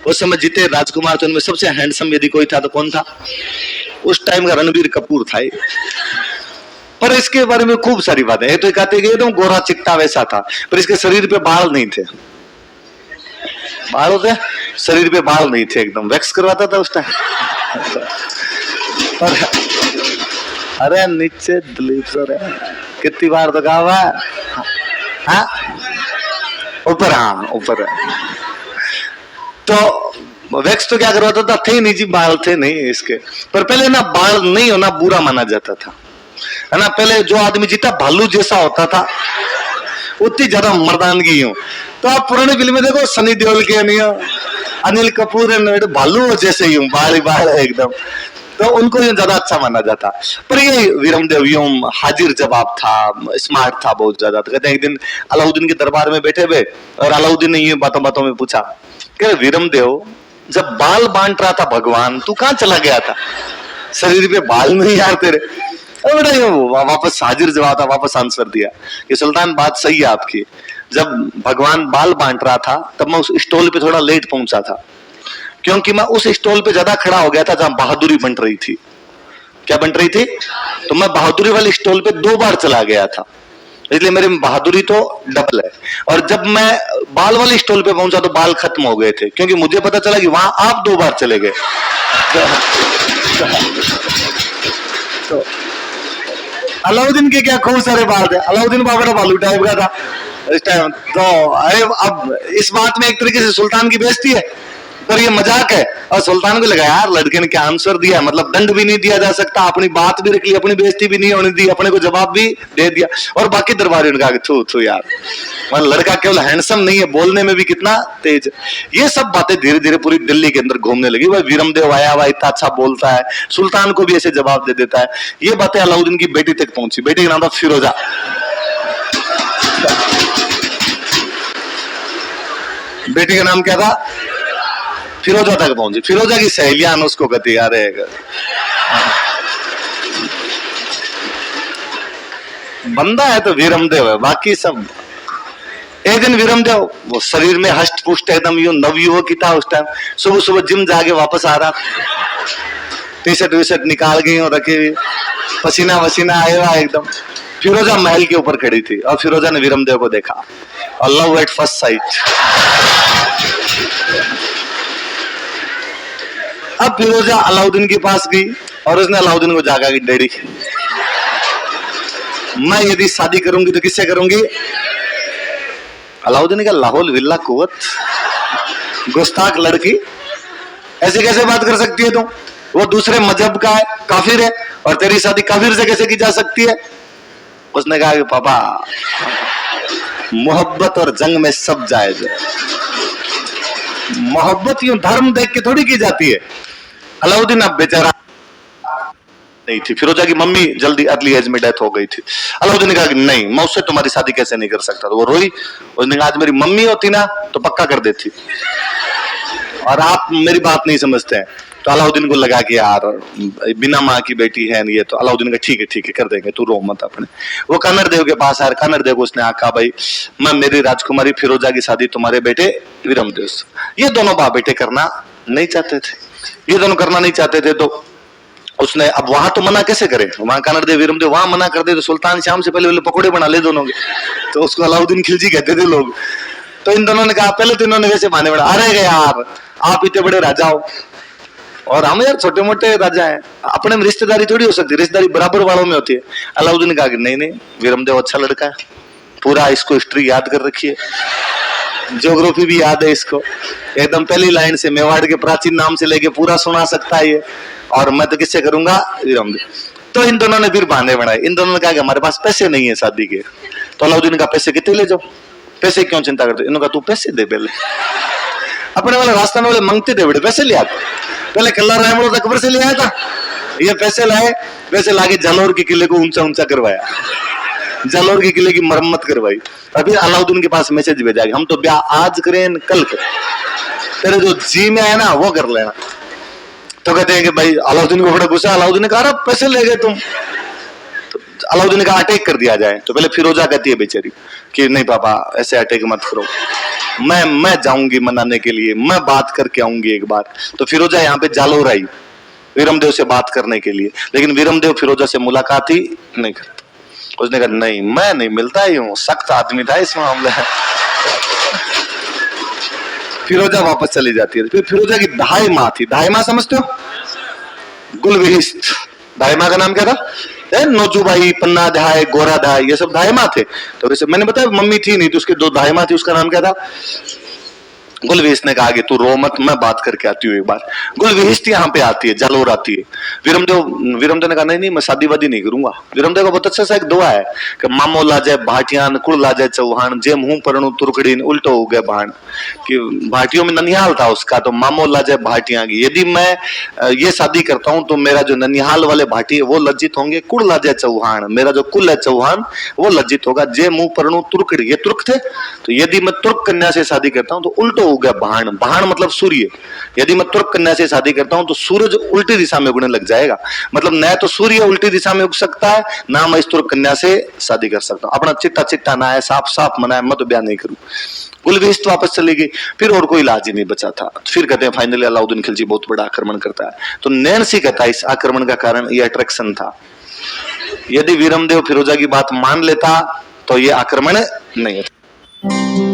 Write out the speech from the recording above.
उस समय जीते राजकुमार थे, उनमें सबसे हैंडसम यदि कोई था तो कौन था? उस टाइम का रणबीर कपूर था। पर इसके बारे में खूब सारी बातें है। तो कहते कि एकदम गोरा चिट्टा वैसा था, पर इसके शरीर पे बाल नहीं थे। बाल होते, शरीर पे बाल नहीं थे, एकदम वैक्स करवाता था उस टाइम। पर अरे नीचे दिलीप सर है, कितनी बार तो कहा हुआ है। हाँ ऊपर, हाँ ऊपर है। तो वैक्स तो क्या करवाता था, थे नहीं जी, बाल थे नहीं इसके। पर पहले ना बाल नहीं होना बुरा माना जाता था, है ना। पहले जो आदमी जीता भालू जैसा होता था, उतनी ज्यादा मर्दानगी हो। तो आप पुरानी फिल्म में देखो, सनी देओल के नहीं, अनिल कपूर है, भालू जैसे ही हूँ, बाल ही बाल है एकदम, तो उनको ये ज्यादा अच्छा माना जाता। पर ये वीरमदेव यूं हाजिर जवाब था, स्मार्ट था बहुत ज्यादा। तो कहते हैं एक दिन अलाउद्दीन के दरबार में बैठे हुए, और अलाउद्दीन ने ये बातों बातों में पूछा कि वीरमदेव, जब बाल बांट रहा था भगवान, तू कहाँ चला गया था? शरीर पे बाल नहीं यार तेरे। वापस हाजिर जवाब था, वापस आंसर दिया कि सुल्तान बात सही है आपकी, जब भगवान बाल बांट रहा था तब मैं उस स्टॉल पे थोड़ा लेट पहुंचा था, क्योंकि मैं उस स्टॉल पे ज्यादा खड़ा हो गया था जहां बहादुरी बन रही थी। क्या बन रही थी? तो मैं बहादुरी वाले स्टॉल पे 2 बार चला गया था, इसलिए मेरी बहादुरी तो डबल है। और जब मैं बाल वाले स्टॉल पे पहुंचा तो बाल खत्म हो गए थे, क्योंकि मुझे पता चला कि वहां आप 2 बार चले गए। तो अलाउद्दीन के क्या खूब सारे बाल थे। अलाउद्दीन बाबा भालू टाइप का था इस टाइम। तो अरे अब इस बात में एक तरीके से सुल्तान की बेइज्जती है, पर ये मजाक है। और सुल्तान को लगा यार लड़के ने क्या आंसर दिया, मतलब दंड भी नहीं दिया जा सकता, अपनी बात भी रख ली, अपनी बेइज्जती भी नहीं होने दी, अपने को जवाब भी दे दिया। और बाकी दरबारियों ने कहा थू थू यार, मतलब लड़का केवल हैंडसम नहीं है, बोलने में भी कितना तेज। ये सब बातें धीरे धीरे पूरी दिल्ली के अंदर घूमने लगी। भाई वीरमदेव आया हुआ इतना अच्छा बोलता है, सुल्तान को भी ऐसे जवाब दे देता है। ये बातें अलाउद्दीन की बेटी तक पहुंची। बेटी का नाम था फिरोजा। बेटी का नाम क्या था? फिरोजा तक पहुंची। फिरोजा की सहेलियां उसको कहती यार बंदा है तो वीरमदेव है, बाकी सब। एक दिन वीरमदेव वो शरीर में हष्ट पुष्ट एकदम यूं नवयुवक की था उस टाइम। सुबह सुबह जिम जाके वापस आ रहा, टी शर्ट वी शर्ट निकाल गई और रखी हुई, पसीना वसीना आया एकदम। फिरोजा महल के ऊपर खड़ी थी और फिरोजा ने वीरमदेव को देखा और लव एट फर्स्ट साइट। अब फिरोजा अलाउद्दीन के पास गई और उसने अलाउद्दीन को जागा कि डैडी, मैं यदि शादी करूंगी तो किससे करूंगी? अलाउद्दीन का लाहौल विल्ला कुवत, गुस्ताख लड़की, ऐसे कैसे बात कर सकती है तुम? वो दूसरे मजहब का है, काफिर है, और तेरी शादी काफिर से कैसे की जा सकती है? उसने कहा कि पापा, मोहब्बत और जंग में सब जायज है। मोहब्बत यूं धर्म देख के थोड़ी की जाती है। अलाउद्दीन अब बेचारा नहीं थी, फिरोजा की मम्मी जल्दी अर्ली एज में डेथ हो गई थी। अलाउद्दीन ने कहा कि नहीं, मैं उससे तुम्हारी शादी कैसे नहीं कर सकता। तो वो रोई। उसने कहा आज मेरी मम्मी होती ना तो पक्का कर देती, और आप मेरी बात नहीं समझते हैं। तो अलाउद्दीन को लगा कि यार बिना माँ की बेटी है ये, तो अलाउद्दीन का ठीक है कर देंगे, तू रो मत अपने। वो कन्नड़ देव के पास आया। कन्नड़ देव को उसने कहा भाई, मैं मेरी राजकुमारी फिरोजा की शादी तुम्हारे बेटे वीरमदेव से, ये दोनों बाप बेटे करना नहीं चाहते थे, ये दोनों करना नहीं चाहते थे। तो उसने अब वहां तो मना कैसे करे, वहां कन्नड़ देव वीरमदेव वहां मना कर दे तो सुल्तान शाम से पहले पकौड़े बना ले दोनों के, तो उसको अलाउद्दीन खिलजी कहते थे लोग। तो इन दोनों ने कहा, पहले तो इन्होंने वैसे बहाने बना, अरे यार आप इतने बड़े राजा हो और हम यार छोटे मोटे राजा हैं, अपने में रिश्तेदारी थोड़ी हो सकती, रिश्तेदारी बराबर वालों में होती है। अलाउद्दीन ने कहा कि नहीं वीरमदेव अच्छा लड़का है, पूरा इसको हिस्ट्री याद कर रखी है, ज्योग्राफी भी याद है इसको, एकदम पहली लाइन से मेवाड़ के प्राचीन नाम से लेके पूरा सुना सकता है ये, और मैं तो किससे करूंगा? वीरमदेव। तो इन दोनों ने फिर बहाने बनाए। इन दोनों ने कहा कि हमारे पास पैसे नहीं है शादी के। तो अलाउद्दीन ने कहा पैसे कितने ले जाओ, पैसे क्यों चिंता करते? इन्होंने कहा तू पैसे दे पहले। अपने वाले राजस्थान वाले मांगते थे बड़े, पैसे ले आते। पहले कल्ला रायमल अकबर से ले आया था, ये पैसे लाए, पैसे लाके जालौर के किले को ऊंचा ऊंचा करवाया, जालौर के किले की मरम्मत करवाई। अभी अलाउद्दीन के पास मैसेज भेजा कि हम तो ब्याह आज करें कल करें, तेरे जो जी में है ना वो कर लेना। तो कहते हैं कि भाई अलाउद्दीन को बड़ा गुस्सा। अलाउद्दीन ने कहा पैसे ले गए तुम। तो अलाउद्दीन ने कहा अटैक कर दिया जाए। तो पहले फिरोजा कहती है बेचारी कि नहीं पापा ऐसे अटैक मत करो। मैं जाऊंगी मनाने के लिए, मैं बात करके आऊंगी एक बार। तो फिरोजा यहाँ पे जालोर आई वीरमदेव से बात करने के लिए, लेकिन वीरमदेव फिरोजा से मुलाकात ही नहीं करता। उसने कहा नहीं, मैं नहीं मिलता ही हूँ, सख्त आदमी था इस मामले में। फिरोजा वापस चली जाती है। फिर फिरोजा की धाई माँ थी, धाई माँ समझते हो, गुलविहिस्त। धाई माँ का नाम क्या था? नोजूबाई, पन्ना धाय, गोरा धाय, ये सब धाई माँ थे। तो वैसे मैंने बताया मम्मी थी नहीं, तो उसके दो धाई माँ थी, उसका नाम क्या था? गुलविहिस्त ने कहा कि तू रो मत, मैं बात करके आती हूँ एक बार। गुलविहिस्त यहाँ पे आती है, जालोर आती है। वीरमदेव ने कहा नहीं नहीं, मैं शादी वादी नहीं करूंगा। वीरमदेव का बहुत अच्छा सा एक दुआ है कि मामो लाजे भाटियान, कुल लाजे चौहान, जे मुंह परणु तुरकड़ीन, उल्टो हो गए भाण। कि भाटियों में ननिहाल था उसका, तो मामो लाजे भाटियां की, यदि मैं ये शादी करता हूं तो मेरा जो ननिहाल वाले भाटी है वो लज्जित होंगे। कुल लाजे चौहान, मेरा जो कुल है चौहान वो लज्जित होगा। जे मुंह परणु तुर्कड़ी, ये तुर्क थे, तो यदि मैं तुर्क कन्या से शादी करता हूं तो उल्टो हो गया भाण। भाण मतलब सूर्य। यदि मैं तुर्क कन्या से शादी करता हूं तो सूरज उल्टी दिशा में उगने लग जाएगा। मतलब न तो सूर्य उल्टी दिशा में उग सकता है, ना मैं इस तुर्क कन्या से शादी कर सकता हूं। अपना चिट्टा चिट्टा ना है, साफ साफ मना है, मैं तो ब्याह नहीं करूं। गुलविहिस्त वापस चली गई। फिर और कोई इलाज ही नहीं बचा था। फिर कहते हैं फाइनली अलाउद्दीन खिलजी बहुत बड़ा आक्रमण करता है। तो नैन्सी कहता है इस आक्रमण का कारण ये अट्रैक्शन था। यदि वीरमदेव फिरोजा की बात मान लेता तो ये आक्रमण नहीं होता।